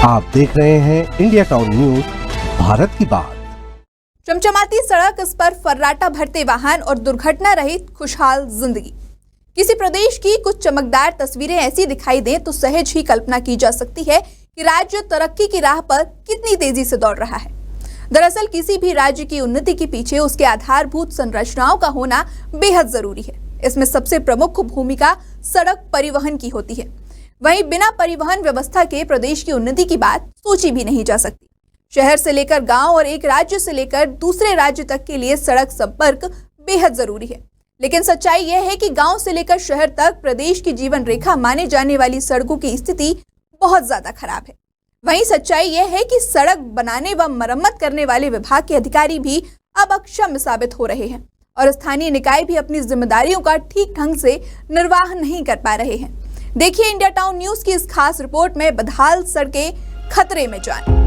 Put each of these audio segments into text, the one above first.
आप देख रहे हैं इंडिया टाउन न्यूज, भारत की बात। चमचमाती सड़क, इस पर फर्राटा भरते वाहन और दुर्घटना रहित खुशहाल जिंदगी। किसी प्रदेश की कुछ चमकदार तस्वीरें ऐसी दिखाई दें तो सहज ही कल्पना की जा सकती है कि राज्य तरक्की की राह पर कितनी तेजी से दौड़ रहा है। दरअसल किसी भी राज्य की उन्नति के पीछे उसके आधारभूत संरचनाओं का होना बेहद जरूरी है। इसमें सबसे प्रमुख भूमिका सड़क परिवहन की होती है। वहीं बिना परिवहन व्यवस्था के प्रदेश की उन्नति की बात सोची भी नहीं जा सकती। शहर से लेकर गांव और एक राज्य से लेकर दूसरे राज्य तक के लिए सड़क संपर्क बेहद जरूरी है। लेकिन सच्चाई यह है कि गांव से लेकर शहर तक प्रदेश की जीवन रेखा माने जाने वाली सड़कों की स्थिति बहुत ज्यादा खराब है। वहीं सच्चाई यह है कि सड़क बनाने व मरम्मत करने वाले विभाग के अधिकारी भी अब अक्षम साबित हो रहे हैं और स्थानीय निकाय भी अपनी जिम्मेदारियों का ठीक ढंग से निर्वाह नहीं कर पा रहे हैं। देखिए इंडिया टाउन न्यूज की इस खास रिपोर्ट में बदहाल सड़कें खतरे में जान।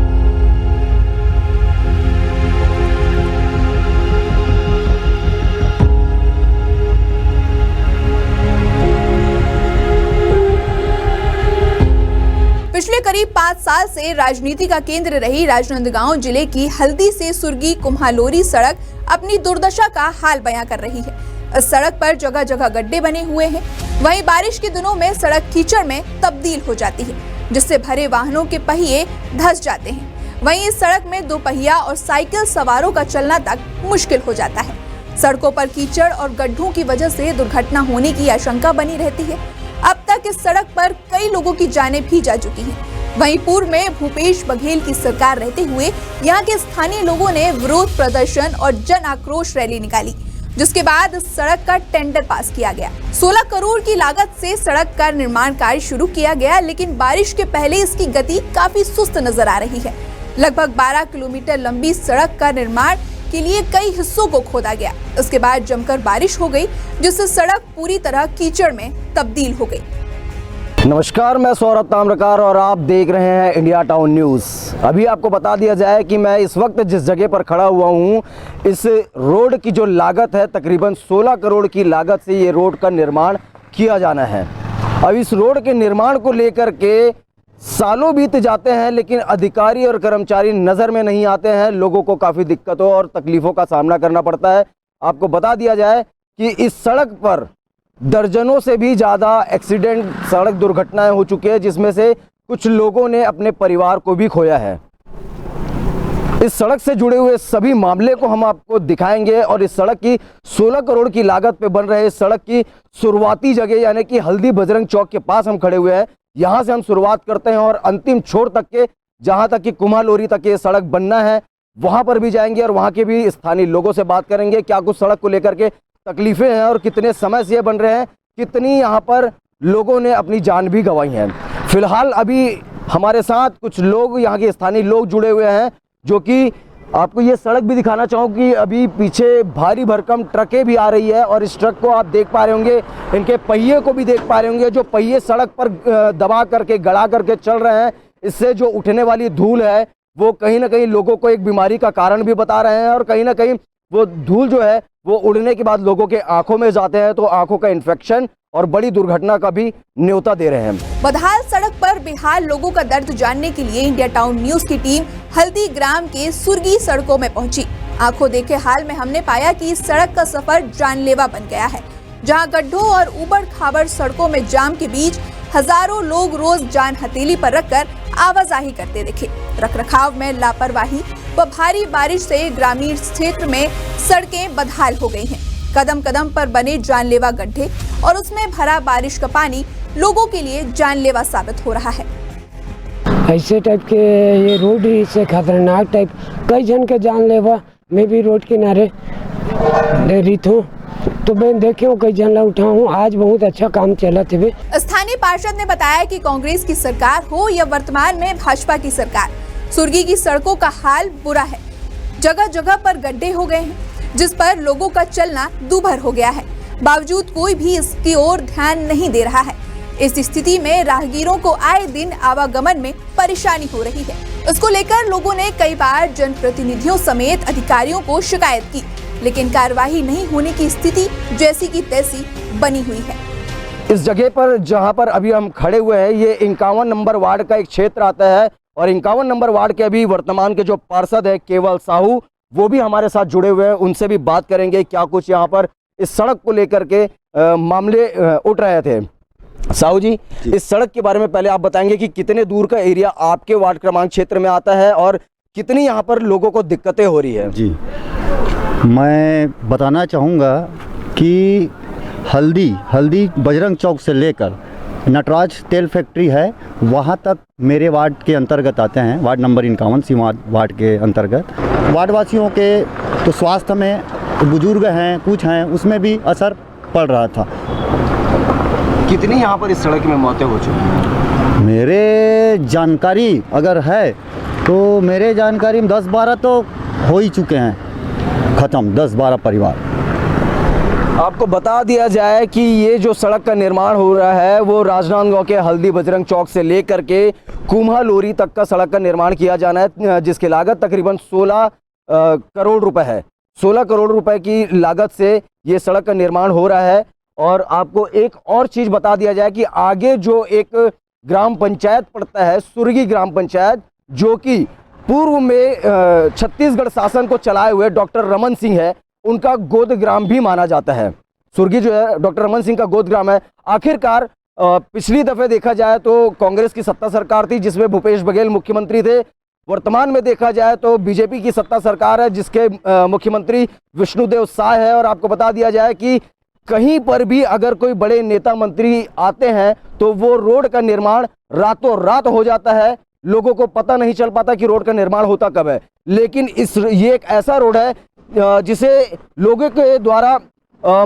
पिछले करीब 5 साल से राजनीति का केंद्र रही राजनांदगांव जिले की हल्दी से सुर्गी कुम्हालोरी सड़क अपनी दुर्दशा का हाल बयां कर रही है। इस सड़क पर जगह जगह गड्ढे बने हुए हैं। वहीं बारिश के दिनों में सड़क कीचड़ में तब्दील हो जाती है, जिससे भरे वाहनों के पहिए धंस जाते हैं। वहीं इस सड़क में 2 पहिया और साइकिल सवारों का चलना तक मुश्किल हो जाता है। सड़कों पर कीचड़ और गड्ढों की वजह से दुर्घटना होने की आशंका बनी रहती है। अब तक इस सड़क पर कई लोगों की जानें भी जा चुकी हैं। वहीं पूर्व में भूपेश बघेल की सरकार रहते हुए यहाँ के स्थानीय लोगों ने विरोध प्रदर्शन और जन आक्रोश रैली निकाली, जिसके बाद इस सड़क का टेंडर पास किया गया। 16 करोड़ की लागत से सड़क का निर्माण कार्य शुरू किया गया, लेकिन बारिश के पहले इसकी गति काफी सुस्त नजर आ रही है। लगभग 12 किलोमीटर लंबी सड़क का निर्माण के लिए कई हिस्सों को खोदा गया। इसके बाद जमकर बारिश हो गई, जिससे सड़क पूरी तरह कीचड़ में तब्दील हो गई। नमस्कार, मैं सौरभ ताम्रकार और आप देख रहे हैं इंडिया टाउन न्यूज़। अभी आपको बता दिया जाए कि मैं इस वक्त जिस जगह पर खड़ा हुआ हूं, इस रोड की जो लागत है तकरीबन 16 करोड़ की लागत से ये रोड का निर्माण किया जाना है। अब इस रोड के निर्माण को लेकर के सालों बीत जाते हैं, लेकिन अधिकारी और कर्मचारी नज़र में नहीं आते हैं। लोगों को काफ़ी दिक्कतों और तकलीफ़ों का सामना करना पड़ता है। आपको बता दिया जाए कि इस सड़क पर दर्जनों से भी ज़्यादा एक्सीडेंट, सड़क दुर्घटनाएं हो चुकी है, जिसमें से कुछ लोगों ने अपने परिवार को भी खोया है। इस सड़क से जुड़े हुए सभी मामले को हम आपको दिखाएंगे और इस सड़क की 16 करोड़ की लागत पे बन रहे इस सड़क की शुरुआती जगह यानी कि हल्दी बजरंग चौक के पास हम खड़े हुए हैं। यहाँ से हम शुरुआत करते हैं और अंतिम छोर तक के, जहाँ तक कि कुम्हालोरी तक ये सड़क बनना है, वहाँ पर भी जाएंगे और वहाँ के भी स्थानीय लोगों से बात करेंगे क्या कुछ सड़क को लेकर के तकलीफें हैं और कितने समय से ये बन रहे हैं, कितनी यहाँ पर लोगों ने अपनी जान भी गंवाई है। फिलहाल अभी हमारे साथ कुछ लोग, यहाँ के स्थानीय लोग जुड़े हुए हैं, जो कि आपको ये सड़क भी दिखाना चाहूँ कि अभी पीछे भारी भरकम ट्रकें भी आ रही है और इस ट्रक को आप देख पा रहे होंगे, इनके पहिए को भी देख पा रहे होंगे। जो पहिए सड़क पर दबा करके, गड़ा करके चल रहे हैं, इससे जो उठने वाली धूल है वो कहीं ना कहीं लोगों को एक बीमारी का कारण भी बता रहे हैं और कहीं ना कहीं वो धूल जो है वो उड़ने के बाद लोगों के आंखों में जाते हैं तो आंखों का इन्फेक्शन और बड़ी दुर्घटना का भी न्योता दे रहे हैं। बदहाल सड़क पर बेहाल लोगों का दर्द जानने के लिए इंडिया टाउन न्यूज की टीम हल्दी ग्राम के सुर्गी सड़कों में पहुंची। आंखों देखे हाल में हमने पाया कि इस सड़क का सफर जानलेवा बन गया है, जहां गड्ढों और उबड़ खाबड़ सड़कों में जाम के बीच हजारों लोग रोज जान हथेली पर रखकर आवाजाही करते दिखे। रखरखाव में लापरवाही व भारी बारिश से ग्रामीण क्षेत्र में सड़कें बदहाल हो गई हैं। कदम कदम पर बने जानलेवा गड्ढे और उसमें भरा बारिश का पानी लोगों के लिए जानलेवा साबित हो रहा है। ऐसे टाइप के ये रोड ही से खतरनाक टाइप, कई जन के जानलेवा। मैं भी रोड किनारे रही हूँ तो मैं देखे कई जन उठा हूँ। आज बहुत अच्छा काम चला थे। स्थानीय पार्षद ने बताया कि कांग्रेस की सरकार हो या वर्तमान में भाजपा की सरकार, सुर्गी की सड़कों का हाल बुरा है। जगह जगह पर गड्ढे हो गए हैं, जिस पर लोगों का चलना दूभर हो गया है। बावजूद कोई भी इसकी ओर ध्यान नहीं दे रहा है। इस स्थिति में राहगीरों को आए दिन आवागमन में परेशानी हो रही है। इसको लेकर लोगों ने कई बार जनप्रतिनिधियों समेत अधिकारियों को शिकायत की, लेकिन कार्यवाही नहीं होने की स्थिति जैसी की तैसी बनी हुई है। इस जगह पर जहां पर अभी हम खड़े हुए हैं, ये 51 नंबर वार्ड का एक क्षेत्र आता है और 51 नंबर वार्ड के अभी वर्तमान के जो पार्षद है केवल साहू, वो भी हमारे साथ जुड़े हुए हैं। उनसे भी बात करेंगे क्या कुछ यहाँ पर इस सड़क को लेकर के मामले उठ रहे थे। साहू जी, इस सड़क के बारे में पहले आप बताएंगे कि कितने दूर का एरिया आपके वार्ड क्रमांक क्षेत्र में आता है और कितनी यहाँ पर लोगों को दिक्कतें हो रही है? जी, मैं बताना चाहूँगा कि हल्दी बजरंग चौक से लेकर नटराज तेल फैक्ट्री है, वहाँ तक मेरे वार्ड के अंतर्गत आते हैं। वार्ड नंबर 51 सीमा वार्ड के अंतर्गत वार्डवासियों के तो स्वास्थ्य में बुजुर्ग हैं, कुछ हैं, उसमें भी असर पड़ रहा था। कितनी यहाँ पर इस सड़क में मौतें हो चुकी हैं? मेरे जानकारी अगर है तो मेरे जानकारी में 10-12 तो हो ही चुके हैं ख़त्म, 10-12 परिवार। आपको बता दिया जाए कि ये जो सड़क का निर्माण हो रहा है वो राजनांदगांव के हल्दी बजरंग चौक से लेकर के कुम्हालोरी तक का सड़क का निर्माण किया जाना है, जिसकी लागत तकरीबन 16 करोड़ रुपए है। 16 करोड़ रुपए की लागत से ये सड़क का निर्माण हो रहा है। और आपको एक और चीज़ बता दिया जाए कि आगे जो एक ग्राम पंचायत पड़ता है, सुरगी ग्राम पंचायत, जो कि पूर्व में छत्तीसगढ़ शासन को चलाए हुए डॉक्टर रमन सिंह है, उनका गोद ग्राम भी माना जाता है। सुरगी जो है डॉक्टर रमन सिंह का गोद ग्राम है। आखिरकार पिछली दफ़े देखा जाए तो कांग्रेस की सत्ता सरकार थी जिसमें भूपेश बघेल मुख्यमंत्री थे। वर्तमान में देखा जाए तो बीजेपी की सत्ता सरकार है जिसके मुख्यमंत्री विष्णुदेव साय है। और आपको बता दिया जाए कि कहीं पर भी अगर कोई बड़े नेता मंत्री आते हैं तो वो रोड का निर्माण रातों रात हो जाता है, लोगों को पता नहीं चल पाता कि रोड का निर्माण होता कब है। लेकिन ये एक ऐसा रोड है जिसे लोगों के द्वारा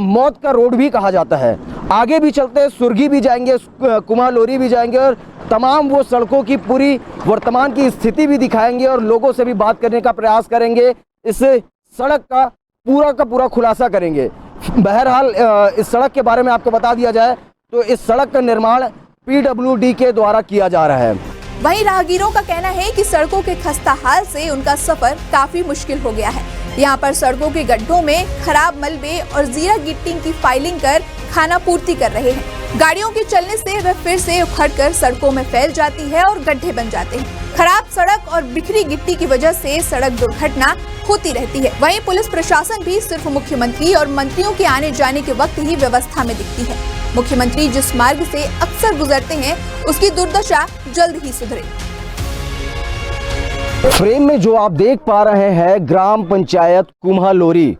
मौत का रोड भी कहा जाता है। आगे भी चलते सुरगी भी जाएंगे, कुम्हालोरी भी जाएंगे और तमाम वो सड़कों की पूरी वर्तमान की स्थिति भी दिखाएंगे और लोगों से भी बात करने का प्रयास करेंगे, इस सड़क का पूरा खुलासा करेंगे। बहरहाल इस सड़क के बारे में आपको बता दिया जाए तो इस सड़क का निर्माण PWD के द्वारा किया जा रहा है। वहीं राहगीरों का कहना है कि सड़कों के खस्ता हाल से उनका सफर काफी मुश्किल हो गया है। यहाँ पर सड़कों के गड्ढों में खराब मलबे और जीरा गिट्टी की फाइलिंग कर खाना पूर्ति कर रहे हैं। गाड़ियों के चलने से वह फिर से उखड़कर सड़कों में फैल जाती है और गड्ढे बन जाते हैं। खराब सड़क और बिखरी गिट्टी की वजह से सड़क दुर्घटना होती रहती है। वहीं पुलिस प्रशासन भी सिर्फ मुख्यमंत्री और मंत्रियों के आने जाने के वक्त ही व्यवस्था में दिखती है। मुख्यमंत्री जिस मार्ग से अक्सर गुजरते हैं उसकी दुर्दशा जल्द ही सुधरे। फ्रेम में जो आप देख पा रहे हैं ग्राम पंचायत कुम्हालोरी,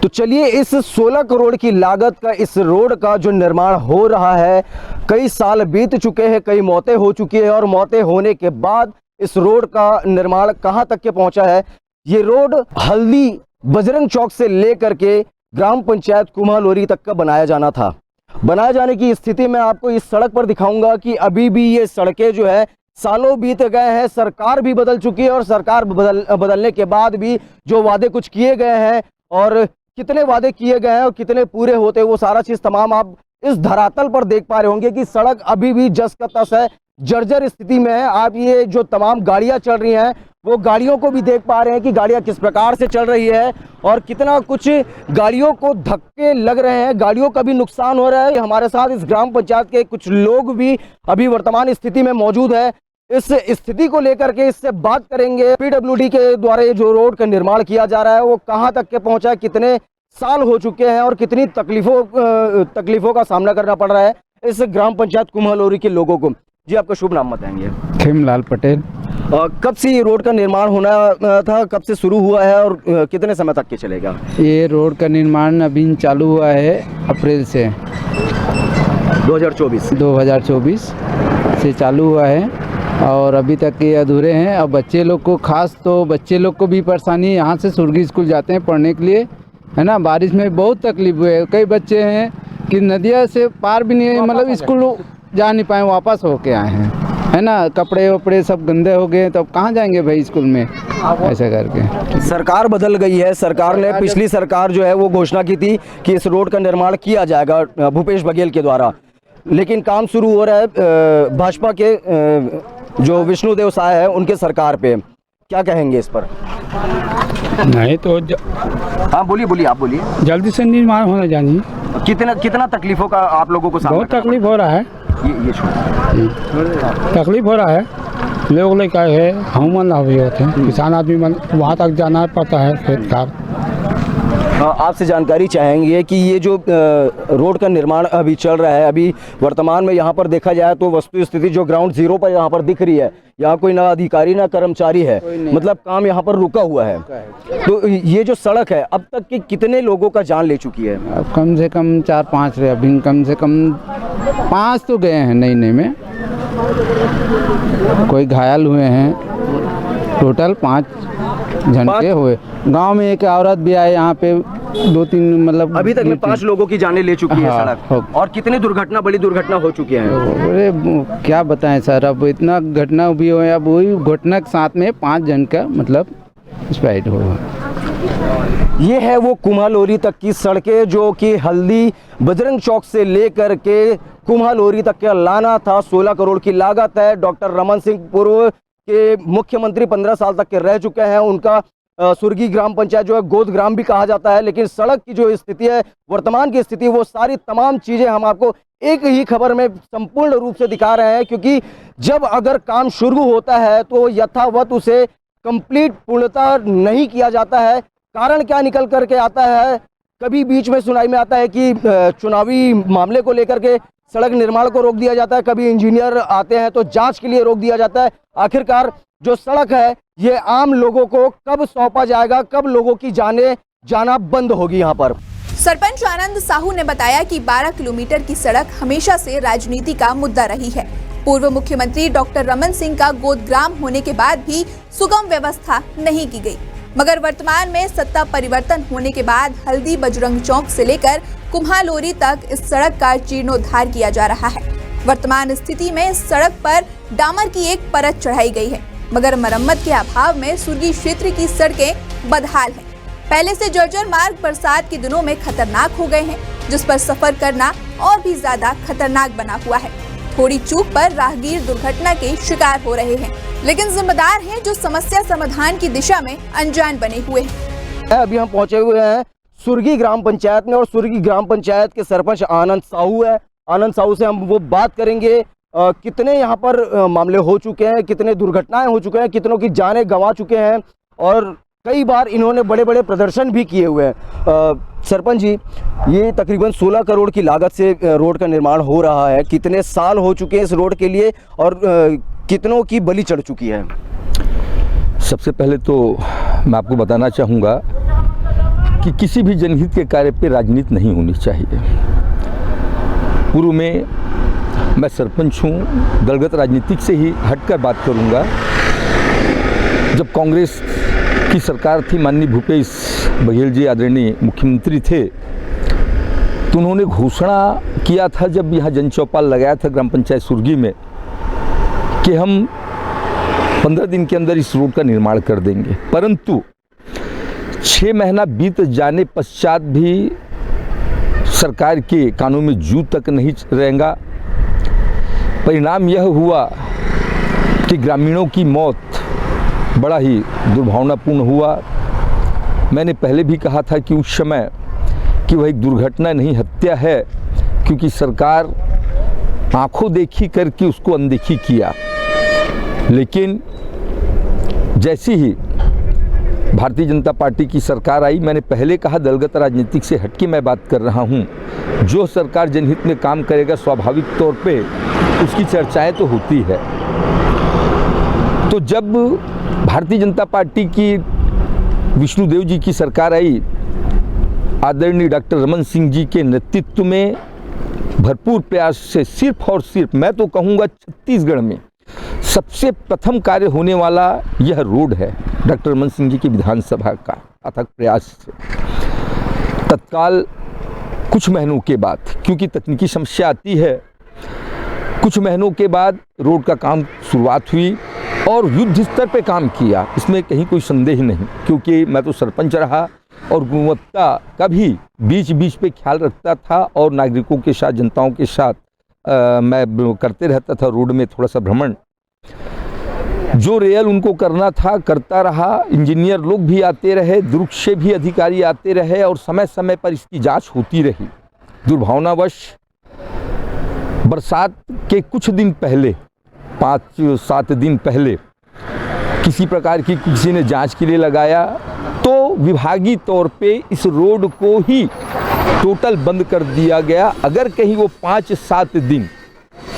तो चलिए इस 16 करोड़ की लागत का इस रोड का जो निर्माण हो रहा है, कई साल बीत चुके हैं, कई मौतें हो चुकी है और मौतें होने के बाद इस रोड का निर्माण कहां तक के पहुंचा है। ये रोड हल्दी बजरंग चौक से लेकर के ग्राम पंचायत कुम्हालोरी तक का बनाया जाना था। बनाए जाने की स्थिति में आपको इस सड़क पर दिखाऊंगा कि अभी भी ये सड़कें जो है सालों बीत गए हैं, सरकार भी बदल चुकी है और सरकार बदलने के बाद भी जो वादे कुछ किए गए हैं और कितने वादे किए गए हैं और कितने पूरे होते हैं, वो सारा चीज़ तमाम आप इस धरातल पर देख पा रहे होंगे कि सड़क अभी भी जस का तस है, जर्जर स्थिति में है। आप ये जो तमाम गाड़ियां चल रही हैं वो गाड़ियों को भी देख पा रहे हैं कि गाड़ियां किस प्रकार से चल रही है और कितना कुछ गाड़ियों को धक्के लग रहे हैं, गाड़ियों का भी नुकसान हो रहा है। हमारे साथ इस ग्राम पंचायत के कुछ लोग भी अभी वर्तमान स्थिति में मौजूद है। इस स्थिति को लेकर के इससे बात करेंगे। PWD के द्वारा ये जो रोड का निर्माण किया जा रहा है वो कहाँ तक के पहुँचा है, कितने साल हो चुके हैं और कितनी तकलीफों का सामना करना पड़ रहा है इस ग्राम पंचायत कुम्हालोरी के लोगों को। जी, आपका शुभ नाम बताएंगे? खेमलाल पटेल। कब से ये रोड का निर्माण होना था, कब से शुरू हुआ है और कितने समय तक के चलेगा? ये रोड का निर्माण अभी चालू हुआ है अप्रैल से 2024 से चालू हुआ है और अभी तक ये अधूरे हैं। अब बच्चे लोग को खास तो बच्चे लोग को भी परेशानी, यहाँ से सुरगी स्कूल जाते हैं पढ़ने के लिए, है ना। बारिश में बहुत तकलीफ हुई है। कई बच्चे हैं कि नदिया से पार भी नहीं, मतलब स्कूल जा नहीं पाए, वापस होके आए हैं, है ना। कपड़े वपड़े सब गंदे हो गए, तो अब कहाँ जाएंगे भाई स्कूल में, ऐसा करके। सरकार बदल गई है। सरकार ने, पिछली सरकार जो है वो घोषणा की थी कि इस रोड का निर्माण किया जाएगा भूपेश बघेल के द्वारा, लेकिन काम शुरू हो रहा है भाजपा के जो विष्णुदेव साय है उनके सरकार पे। क्या कहेंगे इस पर? नहीं तो हाँ बोलिए, आप बोलिए। जल्दी से निर्माण होना चाहिए। कितना तकलीफों का आप लोगों को सामना? बहुत तकलीफ हो रहा है, ये तकलीफ हो रहा है। लोग ले का है हम ना हुए होते हैं किसान आदमी वहाँ तक जाना पड़ता है खेत खार। आपसे जानकारी चाहेंगे कि ये जो रोड का निर्माण अभी चल रहा है, अभी वर्तमान में यहाँ पर देखा जाए तो वस्तु स्थिति जो ग्राउंड जीरो पर यहाँ पर दिख रही है, यहाँ कोई ना अधिकारी ना कर्मचारी है, मतलब काम यहाँ पर रुका हुआ है। तो ये जो सड़क है अब तक के कितने लोगों का जान ले चुकी है? अब कम से कम 4-5 रहे, अभी कम से कम 5 तो गए हैं नई में, कोई घायल हुए हैं, टोटल 5 झनके हुए। गांव में एक औरत भी आए यहाँ पे, 2-3 मतलब अभी तक में 5 लोगों की जानें ले चुकी है सड़क। हाँ। और कितनी बड़ी दुर्घटना हो चुकी है? अरे क्या बताएं सर, अब इतना घटना भी हुआ, अब वही घटना के साथ में 5 जन का मतलब एक्सपायर्ड हुआ। ये है वो कुम्हालोरी तक की सड़कें जो कि हल्दी बजरंग चौक से लेकर के कुम्हालोरी तक का लाना था। 16 करोड़ की लागत है। डॉक्टर रमन सिंह पूर्व के मुख्यमंत्री 15 साल तक के रह चुके हैं। उनका सुर्गी ग्राम पंचायत जो है गोद ग्राम भी कहा जाता है। लेकिन सड़क की जो स्थिति है, वर्तमान की स्थिति, वो सारी तमाम चीज़ें हम आपको एक ही खबर में संपूर्ण रूप से दिखा रहे हैं, क्योंकि जब अगर काम शुरू होता है तो यथावत उसे कंप्लीट पूर्णता नहीं किया जाता है। कारण क्या निकल करके आता है? कभी बीच में सुनाई में आता है कि चुनावी मामले को लेकर के सड़क निर्माण को रोक दिया जाता है, कभी इंजीनियर आते हैं तो जांच के लिए रोक दिया जाता है। आखिरकार जो सड़क है ये आम लोगों को कब सौंपा जाएगा, कब लोगों की जाना बंद होगी यहाँ पर? सरपंच आनंद साहू ने बताया कि 12 किलोमीटर की सड़क हमेशा से राजनीति का मुद्दा रही है। पूर्व मुख्यमंत्री डॉक्टर रमन सिंह का गोदग्राम होने के बाद भी सुगम व्यवस्था नहीं की गई, मगर वर्तमान में सत्ता परिवर्तन होने के बाद हल्दी बजरंग चौक से लेकर कुम्हालोरी तक इस सड़क का जीर्णोद्धार किया जा रहा है। वर्तमान स्थिति में इस सड़क पर डामर की एक परत चढ़ाई गई है, मगर मरम्मत के अभाव में सुर्गी क्षेत्र की सड़कें बदहाल हैं। पहले से जर्जर मार्ग बरसात के दिनों में खतरनाक हो गए हैं, जिस पर सफर करना और भी ज्यादा खतरनाक बना हुआ है। थोड़ी चूक पर राहगीर दुर्घटना के शिकार हो रहे हैं, लेकिन जिम्मेदार हैं जो समस्या समाधान की दिशा में अनजान बने हुए हैं। अभी हम पहुंचे हुए हैं सुर्गी ग्राम पंचायत में और सुर्गी ग्राम पंचायत के सरपंच आनंद साहू है। आनंद साहू से हम वो बात करेंगे कितने यहाँ पर मामले हो चुके हैं, कितने दुर्घटनाएं हो चुके हैं, कितनों की जानें गंवा चुके हैं और कई बार इन्होंने बड़े बड़े प्रदर्शन भी किए हुए हैं। सरपंच जी, ये तकरीबन 16 करोड़ की लागत से रोड का निर्माण हो रहा है। कितने साल हो चुके हैं इस रोड के लिए और कितनों की बलि चढ़ चुकी है? सबसे पहले तो मैं आपको बताना चाहूँगा कि किसी भी जनहित के कार्य पे राजनीति नहीं होनी चाहिए। पूर्व में मैं सरपंच हूँ, दलगत राजनीतिक से ही हटकर बात करूँगा। जब कांग्रेस की सरकार थी, माननीय भूपेश बघेल जी आदरणीय मुख्यमंत्री थे, तो उन्होंने घोषणा किया था जब यहाँ जनचौपाल लगाया था ग्राम पंचायत सुर्गी में कि हम 15 दिन के अंदर इस रोड का निर्माण कर देंगे। परंतु 6 महीना बीत जाने पश्चात भी सरकार के कानों में जू तक नहीं रहेगा। परिणाम यह हुआ कि ग्रामीणों की मौत बड़ा ही दुर्भावनापूर्ण हुआ। मैंने पहले भी कहा था कि उस समय कि वह एक दुर्घटना नहीं हत्या है, क्योंकि सरकार आंखों देखी करके उसको अनदेखी किया। लेकिन जैसी ही भारतीय जनता पार्टी की सरकार आई, मैंने पहले कहा दलगत राजनीतिक से हटके मैं बात कर रहा हूं, जो सरकार जनहित में काम करेगा स्वाभाविक तौर पे उसकी चर्चाएं तो होती है। तो जब भारतीय जनता पार्टी की विष्णुदेव जी की सरकार आई, आदरणीय डॉक्टर रमन सिंह जी के नेतृत्व में भरपूर प्रयास से सिर्फ और सिर्फ मैं तो कहूँगा छत्तीसगढ़ में सबसे प्रथम कार्य होने वाला यह रोड है। डॉक्टर रमन सिंह जी की विधानसभा का अथक प्रयास से तत्काल कुछ महीनों के बाद, क्योंकि तकनीकी समस्या आती है, कुछ महीनों के बाद रोड का काम शुरुआत हुई और युद्ध स्तर पे काम किया, इसमें कहीं कोई संदेह नहीं। क्योंकि मैं तो सरपंच रहा और गुणवत्ता का भी बीच बीच पे ख्याल रखता था और नागरिकों के साथ, जनताओं के साथ मैं करते रहता था रोड में थोड़ा सा भ्रमण। जो रियल उनको करना था करता रहा, इंजीनियर लोग भी आते रहे, दुर्ग से भी अधिकारी आते रहे और समय समय पर इसकी जांच होती रही। दुर्भावनावश बरसात के कुछ दिन पहले 5-7 दिन पहले किसी प्रकार की किसी ने जांच के लिए लगाया तो विभागीय तौर पे इस रोड को ही टोटल बंद कर दिया गया। अगर कहीं वो 5-7 दिन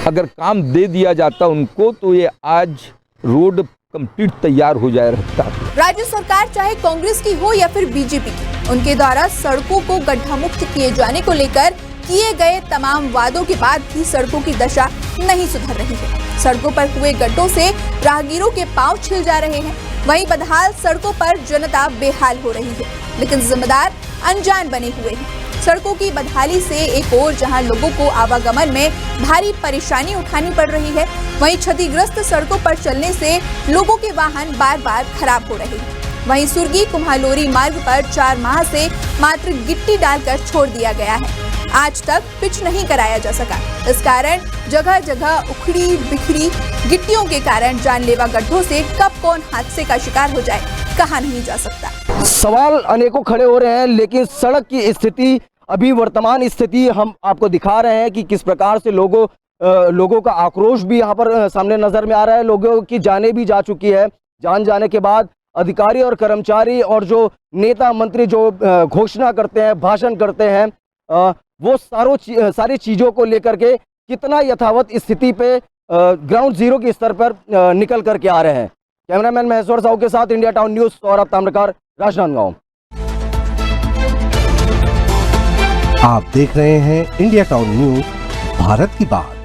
अगर काम दे दिया जाता उनको तो ये आज रोड कंप्लीट तैयार हो जाया रहता। राज्य सरकार चाहे कांग्रेस की हो या फिर बीजेपी की, उनके द्वारा सड़कों को गड्ढा मुक्त किए जाने को लेकर किए गए तमाम वादों के बाद भी सड़कों की दशा नहीं सुधर रही है। सड़कों पर हुए गड्ढों से राहगीरों के पांव छिल जा रहे हैं। वहीं बदहाल सड़कों पर जनता बेहाल हो रही है, लेकिन जिम्मेदार अनजान बने हुए हैं। सड़कों की बदहाली से एक ओर जहां लोगों को आवागमन में भारी परेशानी उठानी पड़ रही है, वहीं क्षतिग्रस्त सड़कों पर चलने से लोगों के वाहन बार बार खराब हो रहे हैं। वहीं सुर्गी कुम्हालोरी मार्ग पर 4 माह से मात्र गिट्टी डालकर छोड़ दिया गया है। आज तक पिच नहीं कराया जा सका। इस कारण जगह जगह उखड़ी बिखरी गिट्टियों के कारण जानलेवा गड्ढों से कब कौन हादसे का शिकार हो जाए कहा नहीं जा सकता। सवाल अनेकों खड़े हो रहे हैं, लेकिन सड़क की स्थिति अभी वर्तमान स्थिति हम आपको दिखा रहे हैं कि किस प्रकार से लोगों का आक्रोश भी यहाँ पर सामने नजर में आ रहा है। लोगों की जानें भी जा चुकी है। जान जाने के बाद अधिकारी और कर्मचारी और जो नेता मंत्री जो घोषणा करते हैं, भाषण करते हैं, वो सारी चीज़ों को लेकर के कितना यथावत स्थिति पे ग्राउंड जीरो के स्तर पर निकल करके आ रहे हैं। कैमरामैन महेश्वर साहू के साथ India town news Saurabh Tamrakar, Rajnandgaon. आप देख रहे हैं इंडिया टाउन न्यूज, भारत की बात।